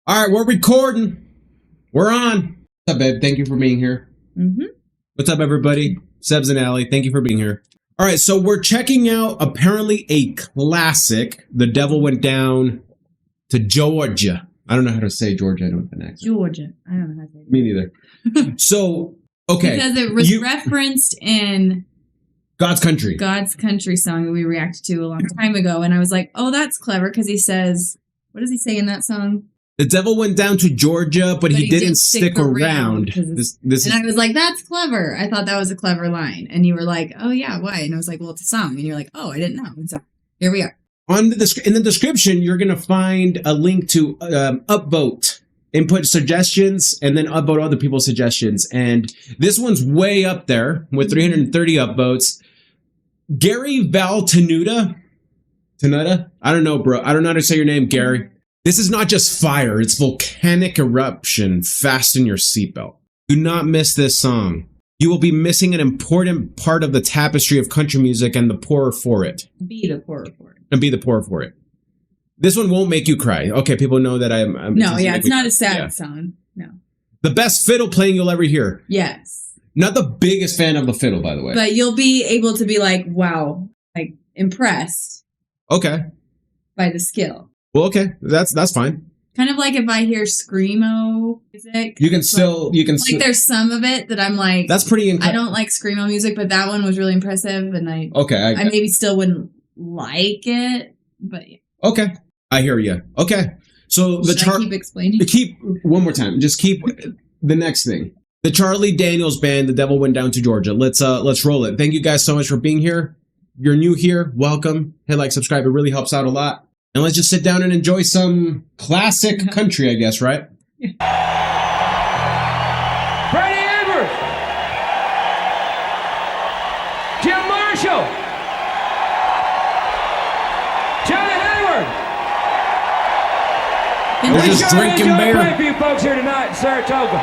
All right, we're recording. We're on. What's up, babe? Thank you for being here. What's up, everybody? Sebs and Allie, thank you for being here. All right, so we're checking out apparently a classic. The Devil Went Down to Georgia. I don't know how to say Georgia. I don't have an accent. Georgia. I don't know how to say it. Me neither. So, okay. Because it was referenced in God's Country. God's Country song that we reacted to a long time ago. And I was like, oh, that's clever. Because he says, what does he say in that song? The devil went down to Georgia, but he didn't stick around. And I was like, that's clever. I thought that was a clever line. And you were like, oh, yeah, why? And I was like, well, it's a song. And you're like, oh, I didn't know. And so here we are. In the description, you're going to find a link to upvote, input suggestions, and then upvote other people's suggestions. And this one's way up there with 330 upvotes. Gary Valtenuta? I don't know, bro. I don't know how to say your name, Gary. This is not just fire, it's volcanic eruption. Fasten your seatbelt. Do not miss this song. You will be missing an important part of the tapestry of country music and the poorer for it. Be the poorer for it. And be the poorer for it. This one won't make you cry. Okay, people know that I'm no, yeah, it's not a sad song. No. The best fiddle playing you'll ever hear. Yes. Not the biggest fan of the fiddle, by the way. But you'll be able to be like, wow, like impressed. Okay. By the skill. Well, okay, that's fine. Kind of like if I hear screamo music, you can still there's some of it that I'm like, that's pretty. I don't like screamo music, but that one was really impressive, and I maybe still wouldn't like it, but yeah. Okay, I hear you. Okay, so the chart. Keep explaining. Keep one more time. Just keep the next thing. The Charlie Daniels Band. The Devil Went Down to Georgia. Let's roll it. Thank you guys so much for being here. You're new here. Welcome. Hit like, subscribe. It really helps out a lot. And let's just sit down and enjoy some classic country, I guess, right? Yeah. Freddie Edwards, Jim Marshall, Johnny Hayward. We're just drinking beer. For you folks here tonight in Saratoga.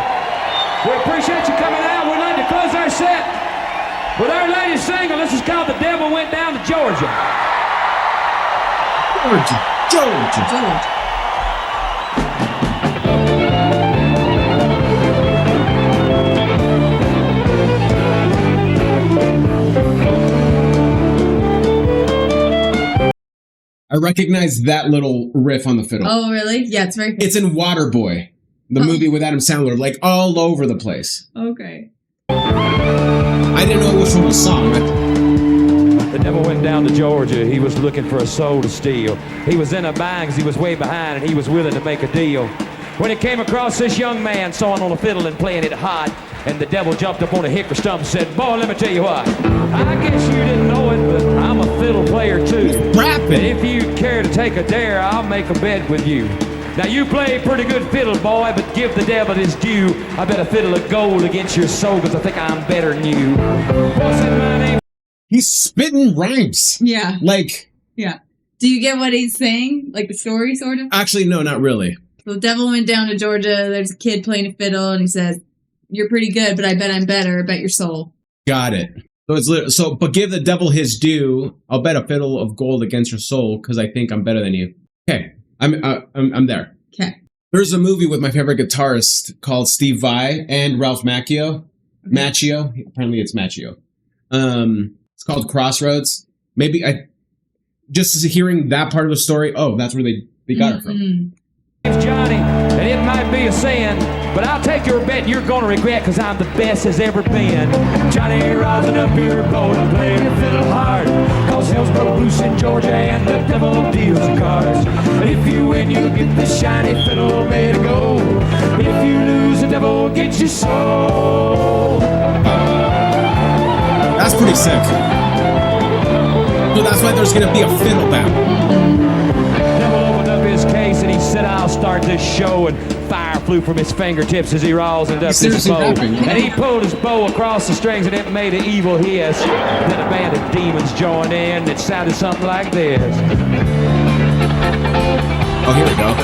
We appreciate you coming out. We'd like to close our set with our latest single. This is called The Devil Went Down to Georgia. Georgia. I recognize that little riff on the fiddle. Oh, really? Yeah, it's very cool. It's in Waterboy, the movie with Adam Sandler, like all over the place. Okay. I didn't know which one was song. The devil went down to Georgia. He was looking for a soul to steal. He was in a bind because he was way behind and he was willing to make a deal. When he came across this young man sawing on a fiddle and playing it hot, and the devil jumped up on a hickory stump and said, boy, let me tell you what. I guess you didn't know it, but I'm a fiddle player too. Rapping. And if you care to take a dare, I'll make a bet with you. Now you play pretty good fiddle, boy, but give the devil his due. I bet a fiddle of gold against your soul because I think I'm better than you. What's in my name? He's spitting rhymes. Yeah. Yeah. Do you get what he's saying? Like the story, sort of? Actually, no, not really. So the devil went down to Georgia. There's a kid playing a fiddle, and he says, you're pretty good, but I bet I'm better. I bet your soul. Got it. But give the devil his due. I'll bet a fiddle of gold against your soul because I think I'm better than you. Okay. I'm there. Okay. There's a movie with my favorite guitarist called Steve Vai and Ralph Macchio. Macchio. Apparently it's Macchio. It's called Crossroads. Maybe just hearing that part of the story. Oh, that's where they got it from. It's Johnny, and it might be a sin, but I'll take your bet you're gonna regret because I'm the best has ever been. Johnny rising up here, bold and playing the fiddle hard, cause hell's broke loose in Georgia and the devil deals the cards. If you win, you get the shiny fiddle made to go. If you lose, the devil gets your soul. That's pretty sick. So that's why there's gonna be a fiddle battle. Devil opened up his case and he said, I'll start this show, and fire flew from his fingertips as he rosined up his bow. And he pulled his bow across the strings and it made an evil hiss. Then a band of demons joined in and it sounded something like this. Oh, here we go.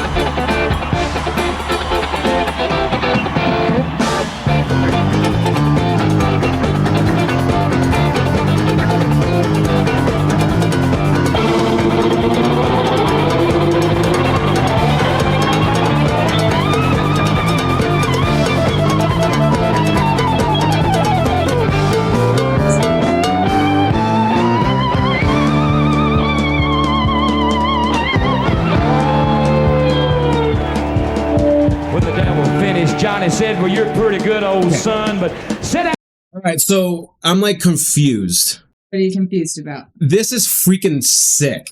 Johnny said, well, you're a pretty good old son, but sit down. All right, so I'm like confused. What are you confused about? This is freaking sick.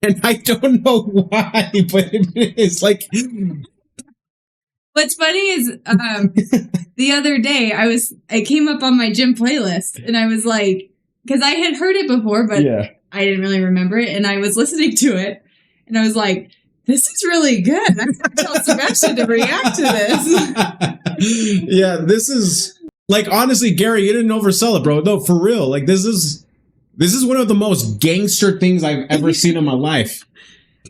And I don't know why, but it is like... What's funny is the other day it came up on my gym playlist and I was like, because I had heard it before, but I didn't really remember it. And I was listening to it and I was like, this is really good. I'm going to tell Sebastian to react to this. Yeah, this is like, honestly, Gary, you didn't oversell it, bro. No, for real. Like, this is one of the most gangster things I've ever seen in my life.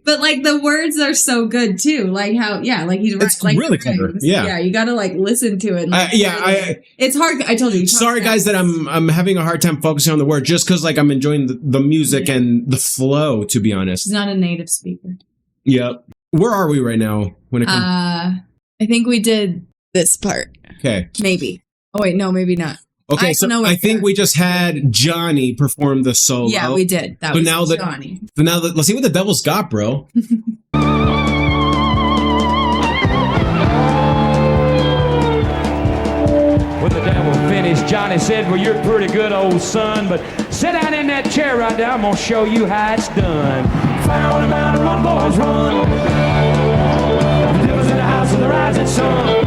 But like the words are so good too. Like how, like he's it's like really clever. Yeah, you got to like listen to it. And, like, it's hard. I told you. Sorry, guys, that I'm having a hard time focusing on the word just because like I'm enjoying the music and the flow. To be honest, he's not a native speaker. Yep. Where are we right now when it comes? I think we did this part. Okay. Maybe. Oh wait, no, maybe not. Okay, so I think we just had Johnny perform the solo. Yeah, we did. That was Johnny. So now let's see what the devil's got, bro. When the devil finished, Johnny said, well, you're a pretty good old son, but sit down in that chair right there. I'm going to show you how it's done. Fire on the mountain, run, boys, run. The devil's in the house of the rising sun.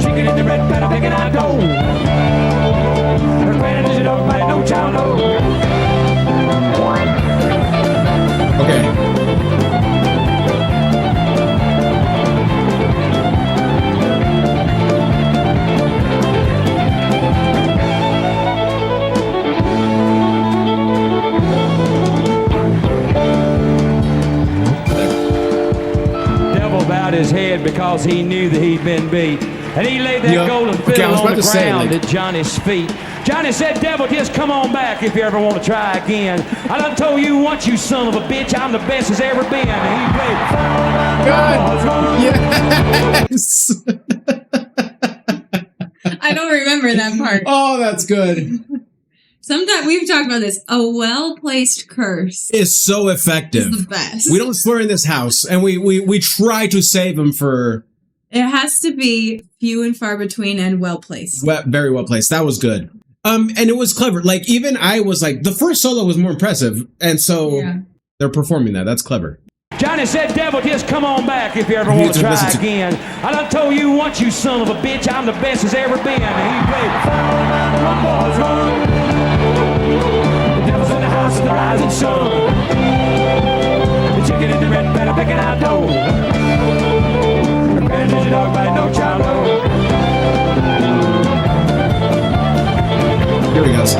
Chicken in the red pan, picking out dough. Her granny does it all, but no child knows. Okay. Devil bowed his head because he knew that he'd been beat. And he laid that golden fiddle on the ground at Johnny's feet. Johnny said, devil, just come on back if you ever want to try again. I done told you once, you son of a bitch, I'm the best as ever been. And he played. God. Yes. I don't remember that part. Oh, that's good. Sometimes we've talked about this. A well-placed curse is so effective. It's the best. We don't swear in this house, and we try to save them for... It has to be few and far between and well-placed. Very well-placed. That was good. And it was clever. Like, even I was like, the first solo was more impressive, and so they're performing that. That's clever. Johnny said, devil, just come on back if you ever want to try again. I done told you once, you son of a bitch, I'm the best as ever been. And he played. Run, boys, run. The devil's in the house of the rising sun. The chicken in the red pan, picking out dough. The granny is a dog, but no child knows. Here he goes.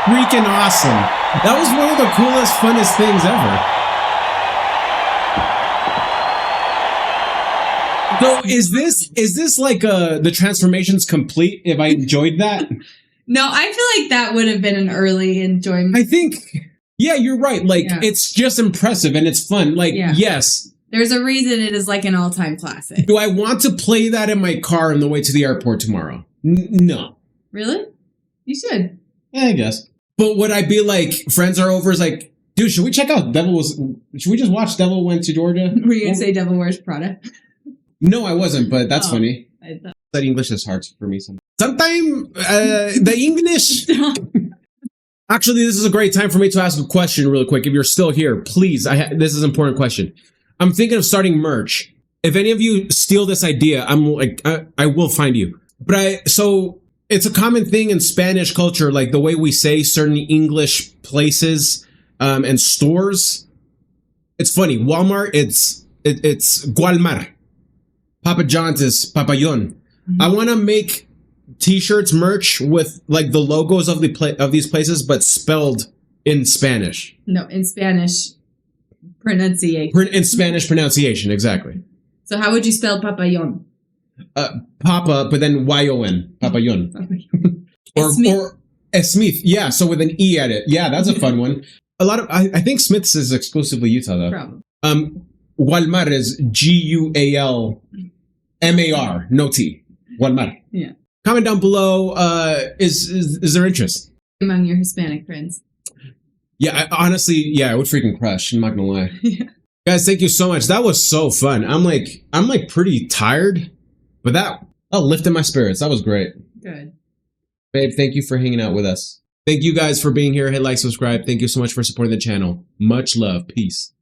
Freaking awesome. That was one of the coolest, funnest things ever. So is this like the transformation's complete if I enjoyed that? No, I feel like that would have been an early enjoyment. I think, yeah, you're right. Like, it's just impressive and it's fun. Like, yes. There's a reason it is like an all-time classic. Do I want to play that in my car on the way to the airport tomorrow? No. Really? You should. Yeah, I guess. But would I be like, friends are over, is like, dude, should we check out should we just watch Devil Went to Georgia? Were you going to say Devil Wears Prada? No, I wasn't, but that's funny. That English is hard for me sometimes. The English. Actually, this is a great time for me to ask a question really quick. If you're still here, please, this is an important question. I'm thinking of starting merch. If any of you steal this idea, I'm like, I will find you. But so it's a common thing in Spanish culture, like the way we say certain English places and stores. It's funny. Walmart, it's Gualmar. Papa John's is Papayón. Mm-hmm. I want to make T-shirts, merch with like the logos of these places, but spelled in Spanish. No, in Spanish pronunciation. In Spanish pronunciation, exactly. So how would you spell Papayón? Papa, but then Y-O-N. Papayón. Or Smith. Yeah, so with an E at it. Yeah, that's a fun one. a lot of, I think Smith's is exclusively Utah though. Probably. Gualmar is Gualmar, no T. Gualmar. Yeah. Comment down below, is there interest? Among your Hispanic friends. Yeah, honestly, I would freaking crush. I'm not gonna lie. Yeah. Guys, thank you so much. That was so fun. I'm like pretty tired, but that lifted my spirits. That was great. Good. Babe, thank you for hanging out with us. Thank you guys for being here. Hit like, subscribe. Thank you so much for supporting the channel. Much love. Peace.